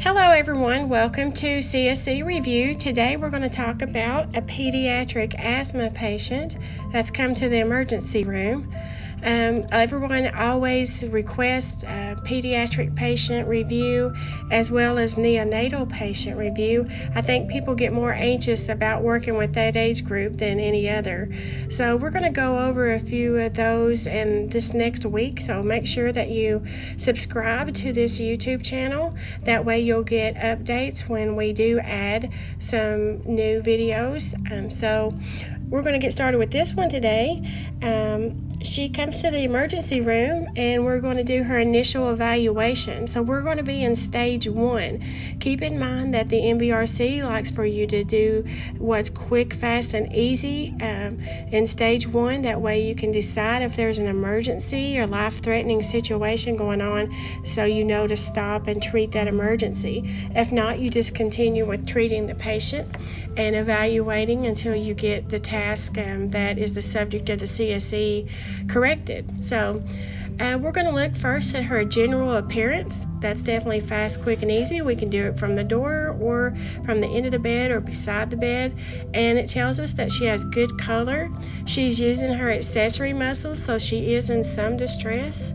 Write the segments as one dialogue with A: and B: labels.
A: Hello everyone, welcome to CSC Review. Today we're going to talk about a pediatric asthma patient that's come to the emergency room. Everyone always requests a pediatric patient review as well as neonatal patient review. I think people get more anxious about working with that age group than any other. So we're going to go over a few of those in this next week. So make sure that you subscribe to this YouTube channel. That way you'll get updates when we do add some new videos. So we're going to get started with this one today. She comes to the emergency room and we're going to do her initial evaluation. So we're going to be in stage 1. Keep in mind that the MBRC likes for you to do what's quick, fast, and easy in stage 1. That way you can decide if there's an emergency or life-threatening situation going on, so you know to stop and treat that emergency. If not, you just continue with treating the patient and evaluating until you get the task that is the subject of the CSE corrected. So we're going to look first at her general appearance. That's definitely fast, quick, and easy. We can do it from the door or from the end of the bed or beside the bed. And it tells us that she has good color. She's using her accessory muscles, so she is in some distress.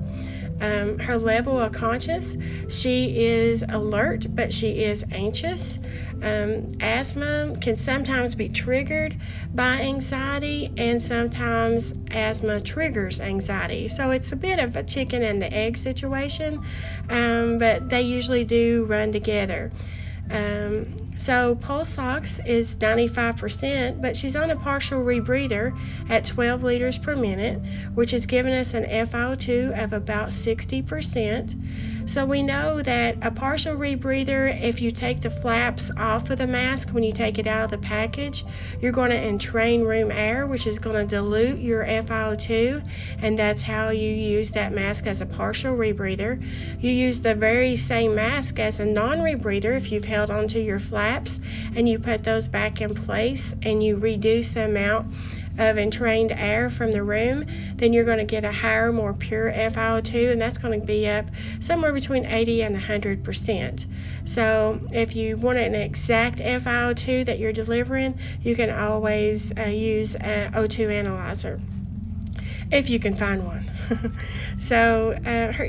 A: Her level of conscious, she is alert, but she is anxious. Asthma can sometimes be triggered by anxiety, and sometimes asthma triggers anxiety. So it's a bit of a chicken and the egg situation, but they usually do run together. So pulse ox is 95%, but she's on a partial rebreather at 12 liters per minute, which is giving us an FiO2 of about 60%. So we know that a partial rebreather, if you take the flaps off of the mask when you take it out of the package, you're going to entrain room air, which is going to dilute your FiO2, and that's how you use that mask as a partial rebreather. You use the very same mask as a non-rebreather if you've held onto your flaps, and you put those back in place and you reduce the amount of entrained air from the room, then you're going to get a higher, more pure FiO2, and that's going to be up somewhere between 80 and 100%. So if you want an exact FiO2 that you're delivering, you can always use an O2 analyzer, if you can find one. So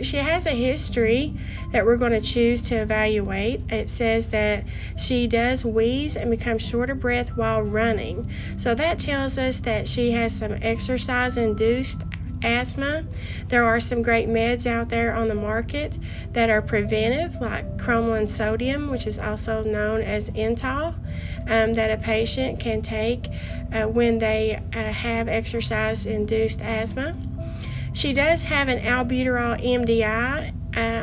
A: she has a history that we're going to choose to evaluate. It says that she does wheeze and becomes short of breath while running. So that tells us that she has some exercise-induced asthma. There are some great meds out there on the market that are preventive, like cromolyn sodium, which is also known as Ental, that a patient can take when they have exercise-induced asthma. She does have an albuterol MDI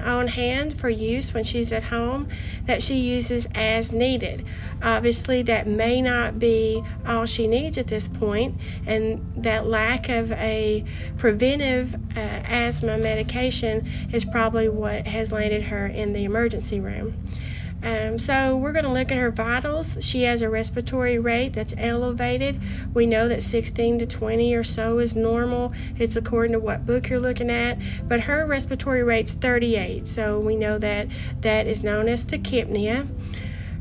A: on hand for use when she's at home that she uses as needed. Obviously, that may not be all she needs at this point, and that lack of a preventive asthma medication is probably what has landed her in the emergency room. So we're going to look at her vitals. She has a respiratory rate that's elevated. We know that 16 to 20 or so is normal. It's according to what book you're looking at, but her respiratory rate's 38, so we know that that is known as tachypnea.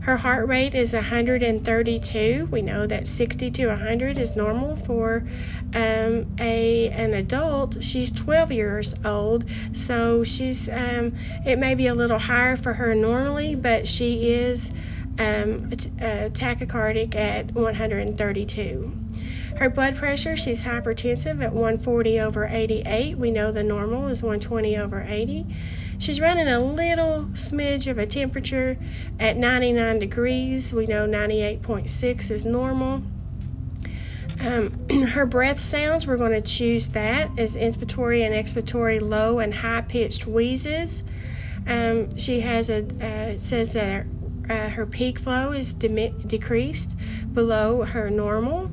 A: Her heart rate is 132. We know that 60 to 100 is normal for an adult. She's 12 years old, so she's it may be a little higher for her normally, but she is tachycardic at 132. Her blood pressure, she's hypertensive at 140/88. We know the normal is 120/80. She's running a little smidge of a temperature at 99 degrees. We know 98.6 is normal. Her breath sounds, we're going to choose that as inspiratory and expiratory low and high-pitched wheezes. She has it says that her peak flow is decreased below her normal.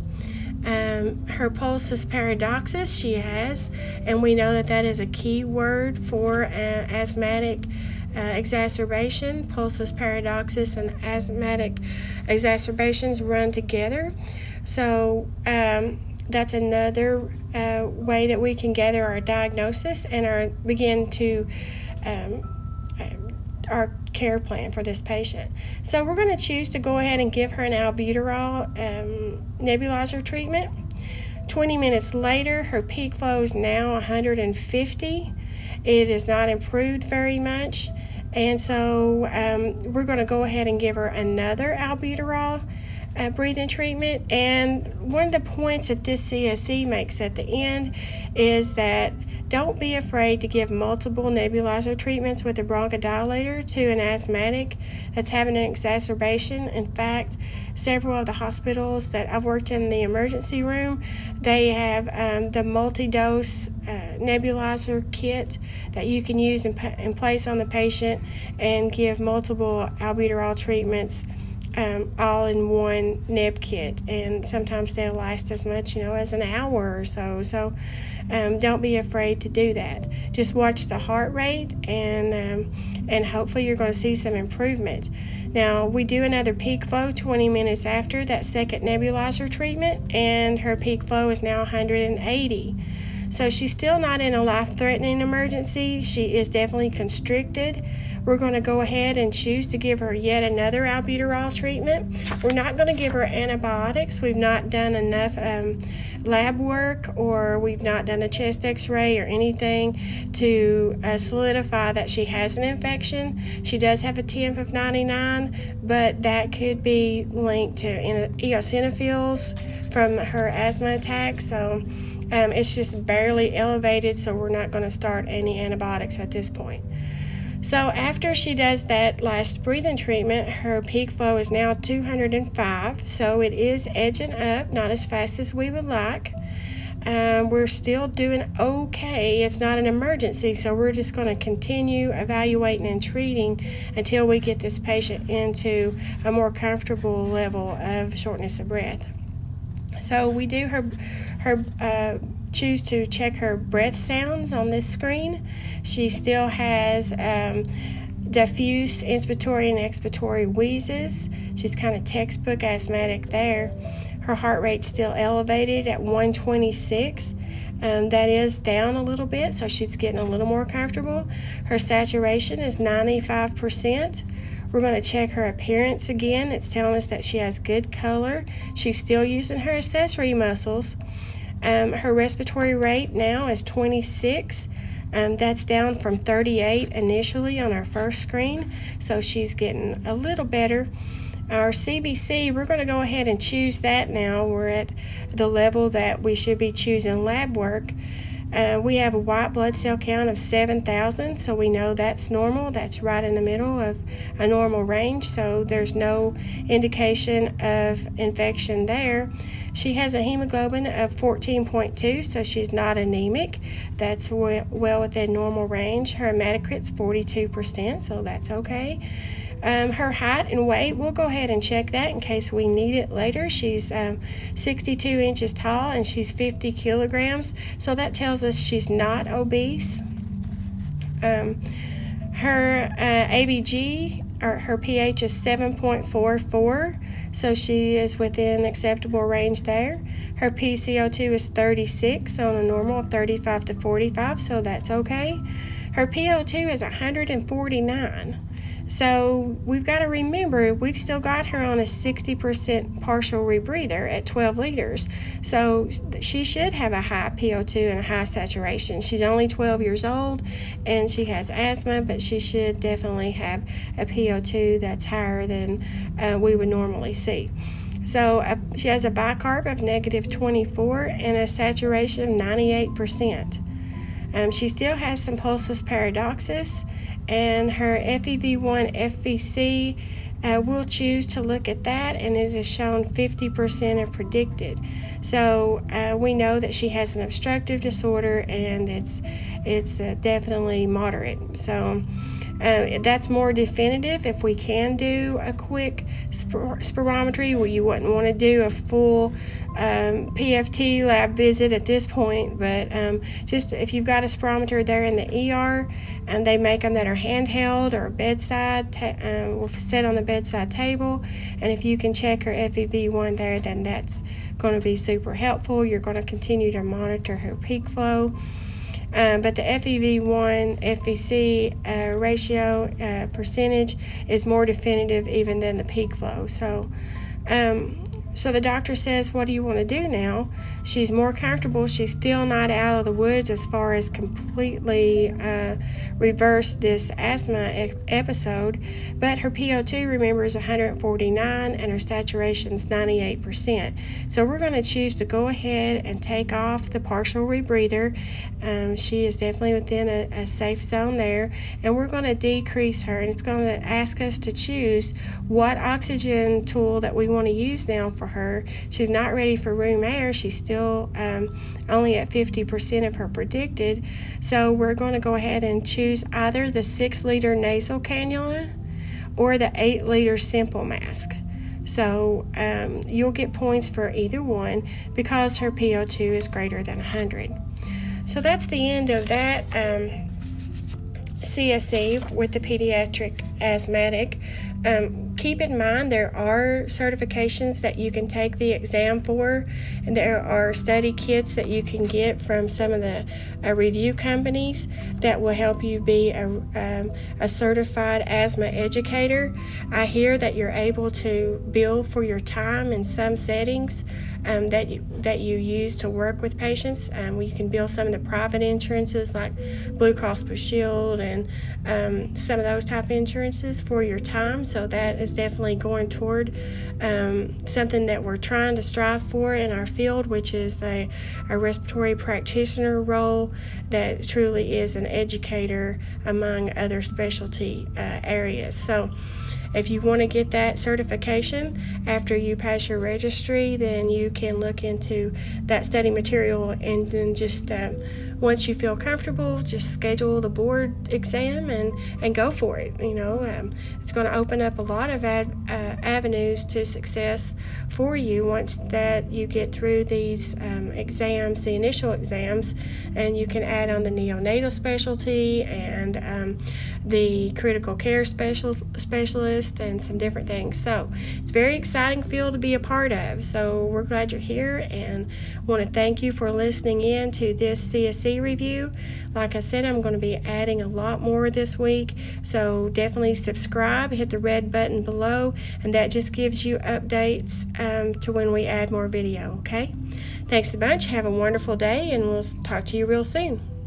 A: Her pulsus paradoxus she has, and we know that that is a key word for asthmatic exacerbation. Pulsus paradoxus and asthmatic exacerbations run together. So that's another way that we can gather our diagnosis and begin to our care plan for this patient. So we're going to choose to go ahead and give her an albuterol nebulizer treatment. 20 minutes later, her peak flow is now 150. It is not improved very much. And so we're going to go ahead and give her another albuterol breathing treatment. And one of the points that this CSE makes at the end is that don't be afraid to give multiple nebulizer treatments with a bronchodilator to an asthmatic that's having an exacerbation. In fact, several of the hospitals that I've worked in the emergency room, they have the multi-dose nebulizer kit that you can use and place on the patient and give multiple albuterol treatments all in one neb kit, and sometimes they'll last as much as an hour or so. So don't be afraid to do that. Just watch the heart rate, and hopefully you're going to see some improvement. Now we do another peak flow 20 minutes after that second nebulizer treatment, and her peak flow is now 180. So she's still not in a life-threatening emergency. She is definitely constricted. We're going to go ahead and choose to give her yet another albuterol treatment. We're not going to give her antibiotics. We've not done enough lab work, or we've not done a chest x-ray or anything to solidify that she has an infection. She does have a temp of 99, but that could be linked to eosinophils from her asthma attack. So it's just barely elevated, so we're not going to start any antibiotics at this point. So after she does that last breathing treatment, her peak flow is now 205, so it is edging up, not as fast as we would like. We're still doing okay. It's not an emergency, so we're just going to continue evaluating and treating until we get this patient into a more comfortable level of shortness of breath. So we do choose to check her breath sounds on this screen. She still has diffuse inspiratory and expiratory wheezes. She's kind of textbook asthmatic there. Her heart rate's still elevated at 126. That is down a little bit, so she's getting a little more comfortable. Her saturation is 95%. We're going to check her appearance again. It's telling us that she has good color. She's still using her accessory muscles. Her respiratory rate now is 26. That's down from 38 initially on our first screen, so she's getting a little better. Our CBC, we're going to go ahead and choose that now. We're at the level that we should be choosing lab work. We have a white blood cell count of 7,000, so we know that's normal. That's right in the middle of a normal range, so there's no indication of infection there. She has a hemoglobin of 14.2, so she's not anemic. That's well within normal range. Her hematocrit's 42%, so that's okay. Her height and weight, we'll go ahead and check that in case we need it later. She's 62 inches tall and she's 50 kilograms, so that tells us she's not obese. Her ABG, or her pH is 7.44, so she is within acceptable range there. Her PCO2 is 36 on a normal 35 to 45, so that's okay. Her PO2 is 149. So we've got to remember, we've still got her on a 60% partial rebreather at 12 liters. So she should have a high PO2 and a high saturation. She's only 12 years old and she has asthma, but she should definitely have a PO2 that's higher than we would normally see. So she has a bicarb of negative 24 and a saturation of 98%. She still has some pulsus paradoxus, and her FEV1 FVC, we'll choose to look at that, and it has shown 50% of predicted. So we know that she has an obstructive disorder, and it's definitely moderate. So that's more definitive. If we can do a quick spirometry, well, you wouldn't want to do a full PFT lab visit at this point, but just if you've got a spirometer there in the ER, and they make them that are handheld or bedside, will sit on the bedside table, and if you can check her FEV1 there, then that's going to be super helpful. You're going to continue to monitor her peak flow. but the FEV1 FVC ratio percentage is more definitive even than the peak flow. So the doctor says, what do you want to do now? She's more comfortable. She's still not out of the woods as far as completely reverse this asthma episode, but her PO2, remember, is 149 and her saturation is 98%. So we're going to choose to go ahead and take off the partial rebreather. She is definitely within a safe zone there, and we're going to decrease her, and it's going to ask us to choose what oxygen tool that we want to use now for her. She's not ready for room air. She's still only at 50% of her predicted. So we're going to go ahead and choose either the 6-liter nasal cannula or the 8-liter simple mask. So you'll get points for either one because her PO2 is greater than 100. So that's the end of that CSE with the pediatric asthmatic. Keep in mind there are certifications that you can take the exam for, and there are study kits that you can get from some of the review companies that will help you be a certified asthma educator. I hear that you're able to bill for your time in some settings that you use to work with patients. You can bill some of the private insurances like Blue Cross Blue Shield and some of those type of insurances for your time. So that is definitely going toward something that we're trying to strive for in our field, which is a respiratory practitioner role that truly is an educator among other specialty areas. So if you want to get that certification after you pass your registry, then you can look into that study material, and then just once you feel comfortable, just schedule the board exam and go for it. It's going to open up a lot of avenues to success for you once that you get through these exams, the initial exams, and you can add on the neonatal specialty and the critical care specialist and some different things. So it's a very exciting field to be a part of. So we're glad you're here and want to thank you for listening in to this CSE review. Like I said, I'm going to be adding a lot more this week, so definitely subscribe, hit the red button below, and that just gives you updates to when we add more video, okay? Thanks a bunch. Have a wonderful day, and we'll talk to you real soon.